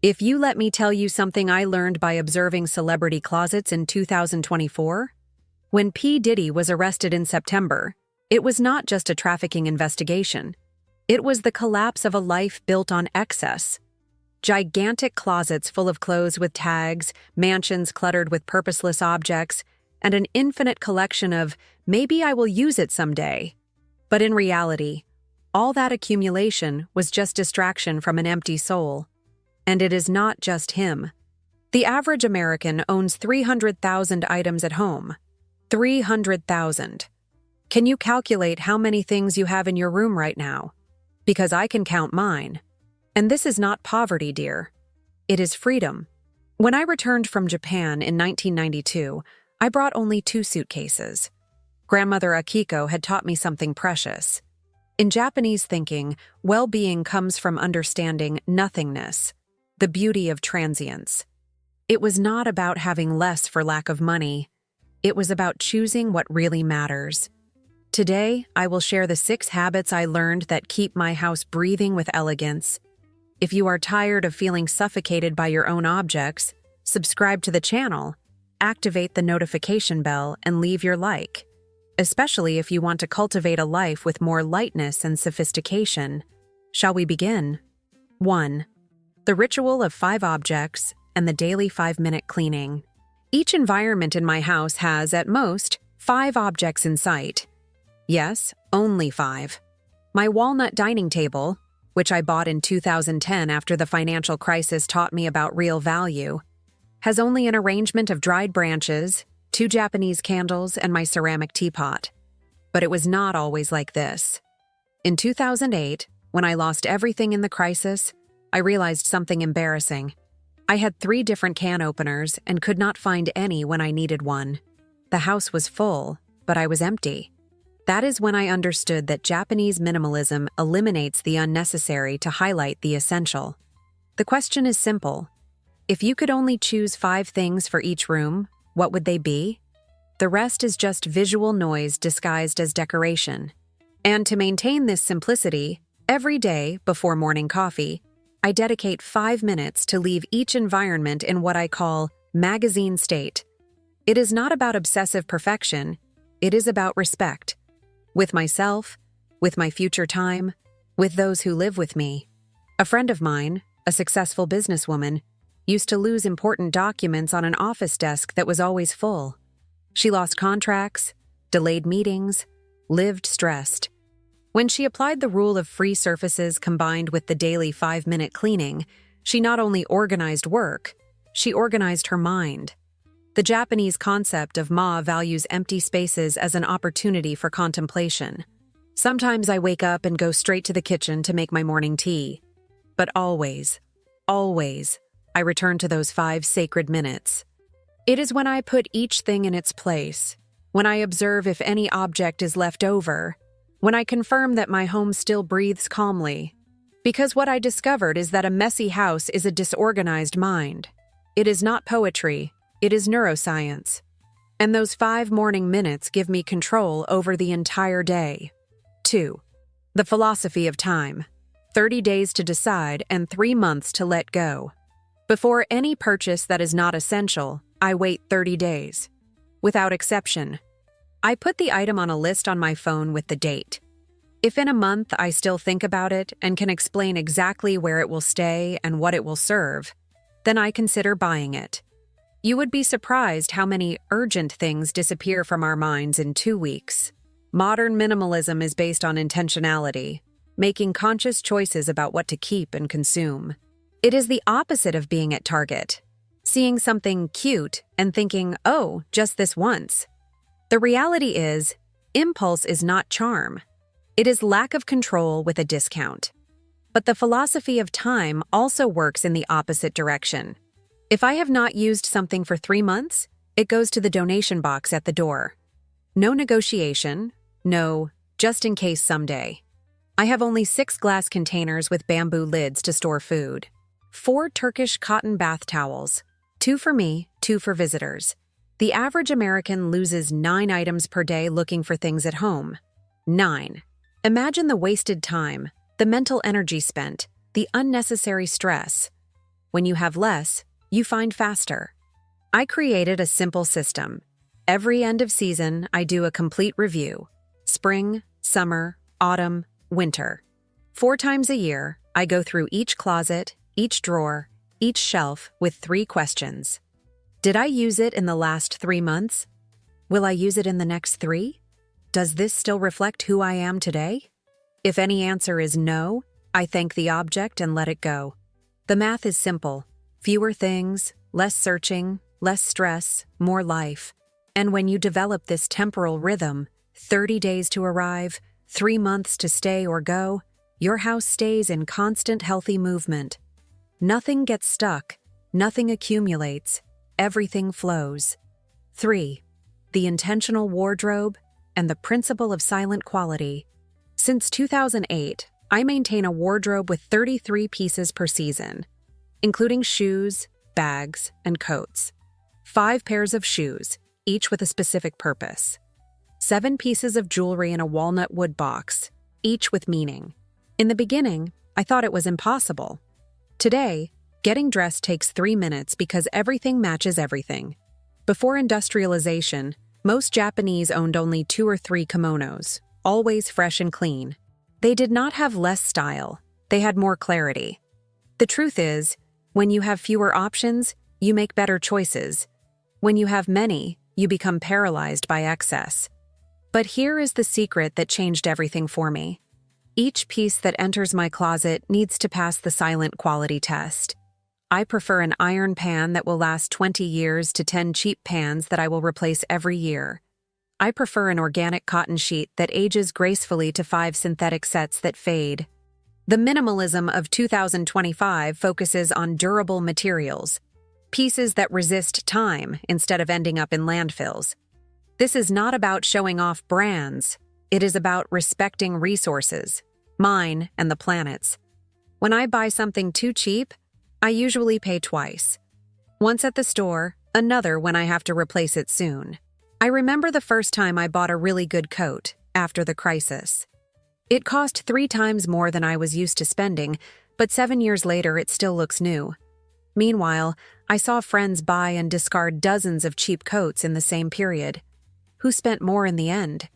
If you let me tell you something I learned by observing celebrity closets in 2024, when P. Diddy was arrested in September, it was not just a trafficking investigation. It was the collapse of a life built on excess. Gigantic closets full of clothes with tags, mansions cluttered with purposeless objects, and an infinite collection of, maybe I will use it someday. But in reality, all that accumulation was just distraction from an empty soul. And it is not just him. The average American owns 300,000 items at home. 300,000. Can you calculate how many things you have in your room right now? Because I can count mine. And this is not poverty, dear. It is freedom. When I returned from Japan in 1992, I brought only 2 suitcases. Grandmother Akiko had taught me something precious. In Japanese thinking, well-being comes from understanding nothingness, the beauty of transience. It was not about having less for lack of money. It was about choosing what really matters. Today, I will share the 6 habits I learned that keep my house breathing with elegance. If you are tired of feeling suffocated by your own objects, subscribe to the channel, activate the notification bell, and leave your like. Especially if you want to cultivate a life with more lightness and sophistication. Shall we begin? 1. The ritual of 5 objects and the daily 5-minute cleaning. Each environment in my house has, at most, 5 objects in sight. Yes, only 5. My walnut dining table, which I bought in 2010 after the financial crisis taught me about real value, has only an arrangement of dried branches, 2 Japanese candles, and my ceramic teapot. But it was not always like this. In 2008, when I lost everything in the crisis, I realized something embarrassing. I had 3 different can openers and could not find any when I needed one. The house was full, but I was empty. That is when I understood that Japanese minimalism eliminates the unnecessary to highlight the essential. The question is simple. If you could only choose 5 things for each room, what would they be? The rest is just visual noise disguised as decoration. And to maintain this simplicity, every day before morning coffee, I dedicate 5 minutes to leave each environment in what I call magazine state. It is not about obsessive perfection, it is about respect. With myself, with my future time, with those who live with me. A friend of mine, a successful businesswoman, used to lose important documents on an office desk that was always full. She lost contracts, delayed meetings, lived stressed. When she applied the rule of free surfaces combined with the daily 5-minute cleaning, she not only organized work, she organized her mind. The Japanese concept of ma values empty spaces as an opportunity for contemplation. Sometimes I wake up and go straight to the kitchen to make my morning tea. But always, I return to those 5 sacred minutes. It is when I put each thing in its place, when I observe if any object is left over, when I confirm that my home still breathes calmly. Because what I discovered is that a messy house is a disorganized mind. It is not poetry. It is neuroscience. And those 5 morning minutes give me control over the entire day. 2. The philosophy of time. 30 days to decide and 3 months to let go. Before any purchase that is not essential, I wait 30 days. Without exception. I put the item on a list on my phone with the date. If in a month I still think about it and can explain exactly where it will stay and what it will serve, then I consider buying it. You would be surprised how many urgent things disappear from our minds in 2 weeks. Modern minimalism is based on intentionality, making conscious choices about what to keep and consume. It is the opposite of being at Target, seeing something cute and thinking, oh, just this once. The reality is, impulse is not charm. It is lack of control with a discount. But the philosophy of time also works in the opposite direction. If I have not used something for 3 months, it goes to the donation box at the door. No negotiation, no, just in case someday. I have only 6 glass containers with bamboo lids to store food. 4 Turkish cotton bath towels, 2 for me, 2 for visitors. The average American loses 9 items per day looking for things at home. 9. Imagine the wasted time, the mental energy spent, the unnecessary stress. When you have less, you find faster. I created a simple system. Every end of season, I do a complete review. Spring, summer, autumn, winter. 4 times a year, I go through each closet, each drawer, each shelf with 3 questions. Did I use it in the last 3 months? Will I use it in the next 3? Does this still reflect who I am today? If any answer is no, I thank the object and let it go. The math is simple. Fewer things, less searching, less stress, more life. And when you develop this temporal rhythm, 30 days to arrive, 3 months to stay or go, your house stays in constant healthy movement. Nothing gets stuck, nothing accumulates, everything flows. 3. The intentional wardrobe and the principle of silent quality. Since 2008, I maintain a wardrobe with 33 pieces per season, including shoes, bags, and coats. 5 pairs of shoes, each with a specific purpose. 7 pieces of jewelry in a walnut wood box, each with meaning. In the beginning, I thought it was impossible. Today, getting dressed takes 3 minutes because everything matches everything. Before industrialization, most Japanese owned only 2 or 3 kimonos, always fresh and clean. They did not have less style, they had more clarity. The truth is, when you have fewer options, you make better choices. When you have many, you become paralyzed by excess. But here is the secret that changed everything for me. Each piece that enters my closet needs to pass the silent quality test. I prefer an iron pan that will last 20 years to 10 cheap pans that I will replace every year. I prefer an organic cotton sheet that ages gracefully to 5 synthetic sets that fade. The minimalism of 2025 focuses on durable materials, pieces that resist time instead of ending up in landfills. This is not about showing off brands. It is about respecting resources, mine and the planet's. When I buy something too cheap, I usually pay twice. Once at the store, another when I have to replace it soon. I remember the first time I bought a really good coat, after the crisis. It cost 3 times more than I was used to spending, but 7 years later it still looks new. Meanwhile, I saw friends buy and discard dozens of cheap coats in the same period. Who spent more in the end?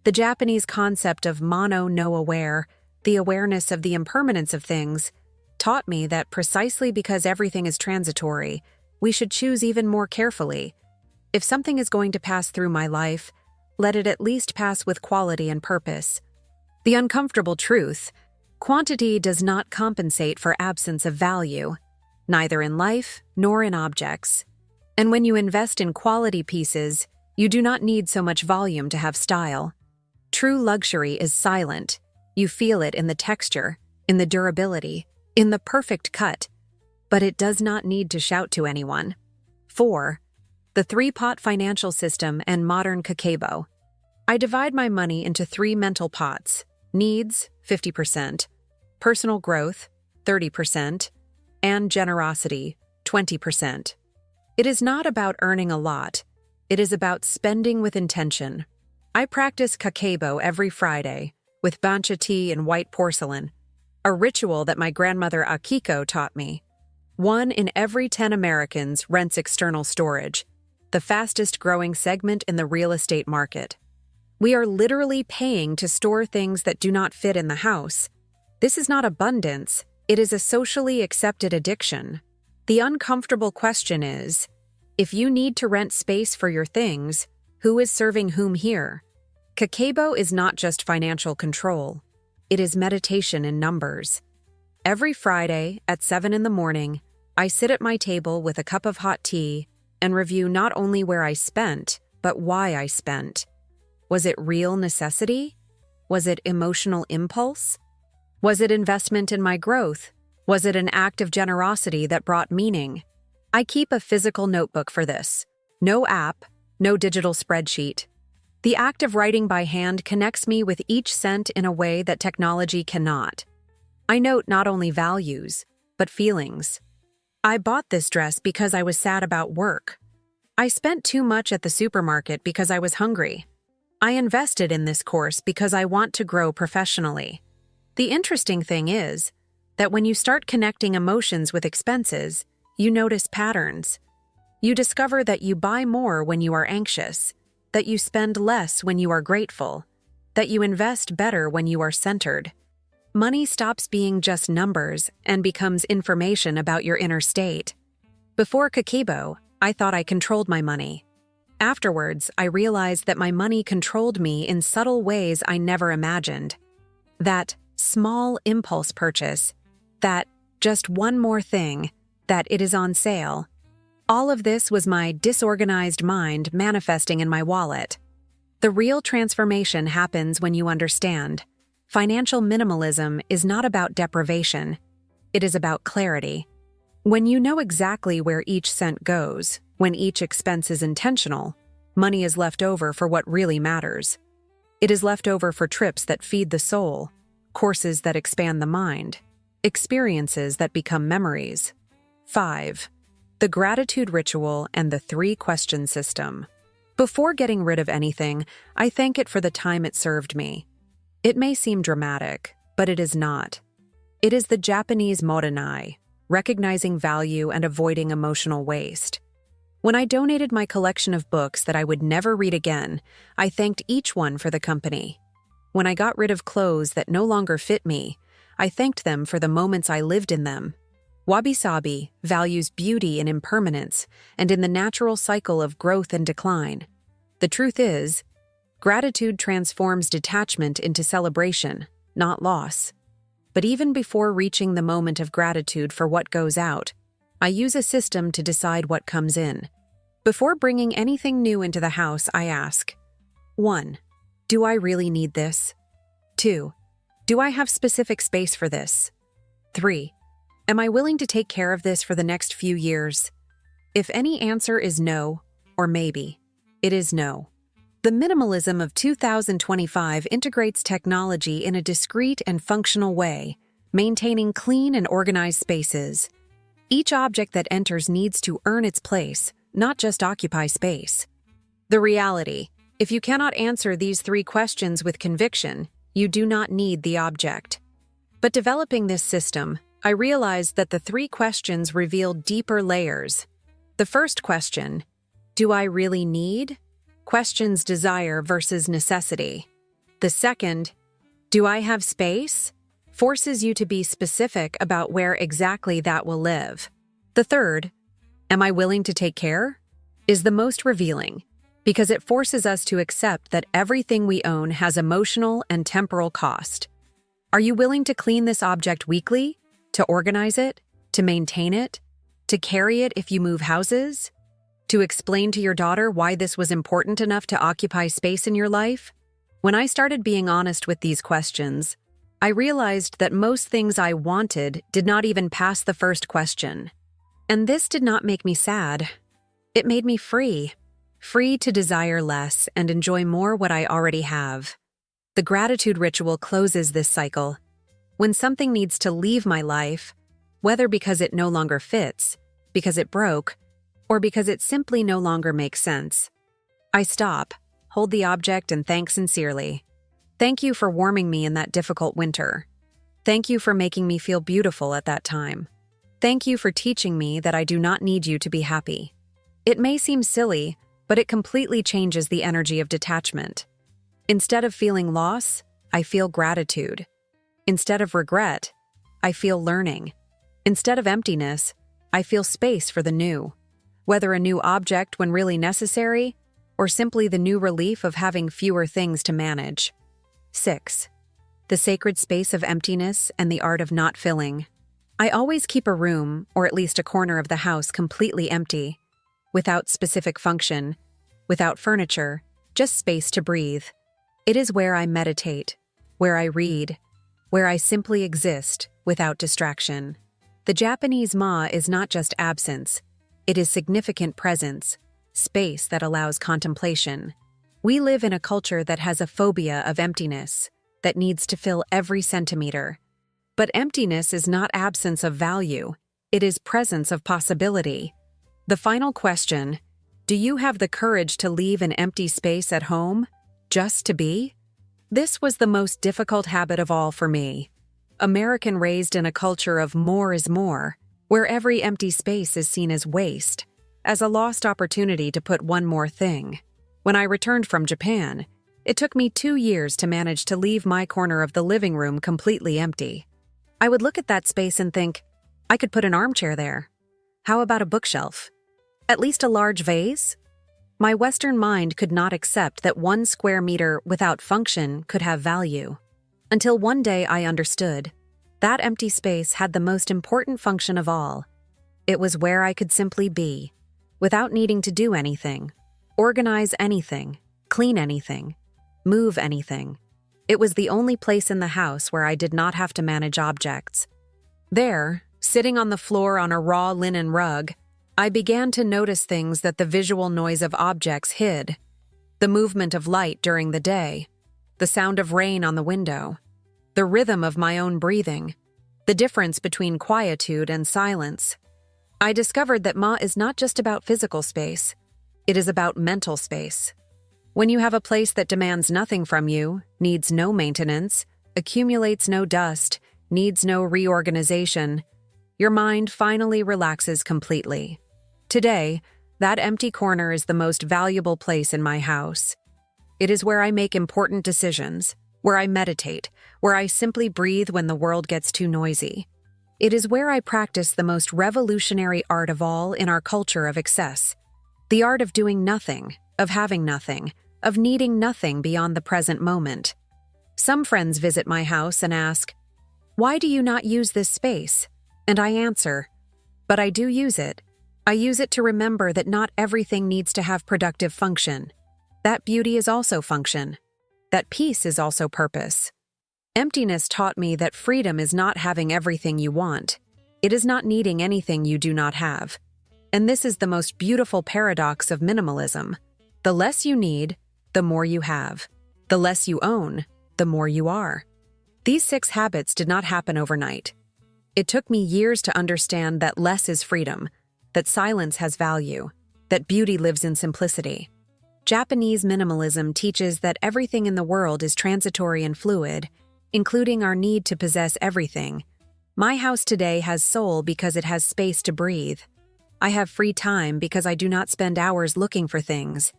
The Japanese concept of mono no aware, the awareness of the impermanence of things, taught me that precisely because everything is transitory, we should choose even more carefully. If something is going to pass through my life, let it at least pass with quality and purpose. The uncomfortable truth: quantity does not compensate for absence of value, neither in life nor in objects. And when you invest in quality pieces, you do not need so much volume to have style. True luxury is silent. You feel it in the texture, in the durability, in the perfect cut, but it does not need to shout to anyone. 4. The 3-pot financial system and modern kakebo. I divide my money into 3 mental pots: needs, 50%, personal growth, 30%, and generosity, 20%. It is not about earning a lot. It is about spending with intention. I practice kakebo every Friday, with bancha tea and white porcelain, a ritual that my grandmother Akiko taught me. 1 in every 10 Americans rents external storage, the fastest growing segment in the real estate market. We are literally paying to store things that do not fit in the house. This is not abundance, it is a socially accepted addiction. The uncomfortable question is, if you need to rent space for your things, who is serving whom here? Kakebo is not just financial control. It is meditation in numbers. Every Friday at 7 in the morning, I sit at my table with a cup of hot tea and review not only where I spent, but why I spent. Was it real necessity? Was it emotional impulse? Was it investment in my growth? Was it an act of generosity that brought meaning? I keep a physical notebook for this. No app, no digital spreadsheet. The act of writing by hand connects me with each cent in a way that technology cannot. I note not only values, but feelings. I bought this dress because I was sad about work. I spent too much at the supermarket because I was hungry. I invested in this course because I want to grow professionally. The interesting thing is that when you start connecting emotions with expenses, you notice patterns. You discover that you buy more when you are anxious, that you spend less when you are grateful, that you invest better when you are centered. Money stops being just numbers and becomes information about your inner state. Before Kakebo, I thought I controlled my money. Afterwards, I realized that my money controlled me in subtle ways I never imagined. That small impulse purchase, that just one more thing, that it is on sale. All of this was my disorganized mind manifesting in my wallet. The real transformation happens when you understand. Financial minimalism is not about deprivation. It is about clarity. When you know exactly where each cent goes, when each expense is intentional, money is left over for what really matters. It is left over for trips that feed the soul, courses that expand the mind, experiences that become memories. 5. The gratitude ritual and the 3-question system. Before getting rid of anything, I thank it for the time it served me. It may seem dramatic, but it is not. It is the Japanese morinai, recognizing value and avoiding emotional waste. When I donated my collection of books that I would never read again, I thanked each one for the company. When I got rid of clothes that no longer fit me, I thanked them for the moments I lived in them. Wabi-sabi values beauty in impermanence and in the natural cycle of growth and decline. The truth is, gratitude transforms detachment into celebration, not loss. But even before reaching the moment of gratitude for what goes out, I use a system to decide what comes in. Before bringing anything new into the house, I ask, 1. Do I really need this? 2. Do I have specific space for this? 3. Am I willing to take care of this for the next few years? If any answer is no, or maybe, it is no. The minimalism of 2025 integrates technology in a discreet and functional way, maintaining clean and organized spaces. Each object that enters needs to earn its place, not just occupy space. The reality: if you cannot answer these 3 questions with conviction, you do not need the object. But developing this system, I realized that the 3 questions reveal deeper layers. The first question, do I really need? Questions desire versus necessity. The second, do I have space? Forces you to be specific about where exactly that will live. The third, am I willing to take care? Is the most revealing, because it forces us to accept that everything we own has emotional and temporal cost. Are you willing to clean this object weekly? To organize it? To maintain it? To carry it if you move houses? To explain to your daughter why this was important enough to occupy space in your life? When I started being honest with these questions, I realized that most things I wanted did not even pass the first question. And this did not make me sad. It made me free. Free to desire less and enjoy more what I already have. The gratitude ritual closes this cycle. When something needs to leave my life, whether because it no longer fits, because it broke, or because it simply no longer makes sense, I stop, hold the object, and thank sincerely. Thank you for warming me in that difficult winter. Thank you for making me feel beautiful at that time. Thank you for teaching me that I do not need you to be happy. It may seem silly, but it completely changes the energy of detachment. Instead of feeling loss, I feel gratitude. Instead of regret, I feel learning. Instead of emptiness, I feel space for the new. Whether a new object when really necessary, or simply the new relief of having fewer things to manage. 6. The sacred space of emptiness and the art of not filling. I always keep a room, or at least a corner of the house, completely empty, without specific function, without furniture, just space to breathe. It is where I meditate, where I read, where I simply exist without distraction. The Japanese ma is not just absence, it is significant presence, space that allows contemplation. We live in a culture that has a phobia of emptiness, that needs to fill every centimeter. But emptiness is not absence of value, it is presence of possibility. The final question, do you have the courage to leave an empty space at home, just to be? This was the most difficult habit of all for me. American raised in a culture of more is more, where every empty space is seen as waste, as a lost opportunity to put one more thing. When I returned from Japan, it took me 2 years to manage to leave my corner of the living room completely empty. I would look at that space and think, I could put an armchair there. How about a bookshelf? At least a large vase? My Western mind could not accept that 1 square meter without function could have value. Until one day I understood. That empty space had the most important function of all. It was where I could simply be, without needing to do anything, organize anything, clean anything, move anything. It was the only place in the house where I did not have to manage objects. There, sitting on the floor on a raw linen rug, I began to notice things that the visual noise of objects hid. The movement of light during the day, the sound of rain on the window, the rhythm of my own breathing, the difference between quietude and silence. I discovered that Ma is not just about physical space, it is about mental space. When you have a place that demands nothing from you, needs no maintenance, accumulates no dust, needs no reorganization, your mind finally relaxes completely. Today, that empty corner is the most valuable place in my house. It is where I make important decisions, where I meditate, where I simply breathe when the world gets too noisy. It is where I practice the most revolutionary art of all in our culture of excess. The art of doing nothing, of having nothing, of needing nothing beyond the present moment. Some friends visit my house and ask, "Why do you not use this space?" And I answer, "But I do use it. I use it to remember that not everything needs to have productive function. That beauty is also function. That peace is also purpose." Emptiness taught me that freedom is not having everything you want. It is not needing anything you do not have. And this is the most beautiful paradox of minimalism. The less you need, the more you have. The less you own, the more you are. These 6 habits did not happen overnight. It took me years to understand that less is freedom, that silence has value, that beauty lives in simplicity. Japanese minimalism teaches that everything in the world is transitory and fluid, including our need to possess everything. My house today has soul because it has space to breathe. I have free time because I do not spend hours looking for things.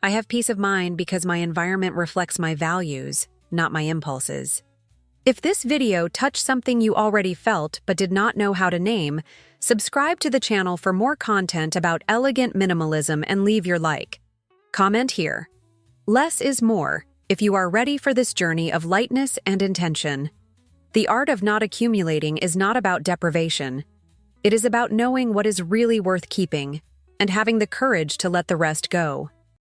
I have peace of mind because my environment reflects my values, not my impulses. If this video touched something you already felt but did not know how to name, subscribe to the channel for more content about elegant minimalism and leave your like. Comment here. Less is more if you are ready for this journey of lightness and intention. The art of not accumulating is not about deprivation. It is about knowing what is really worth keeping and having the courage to let the rest go.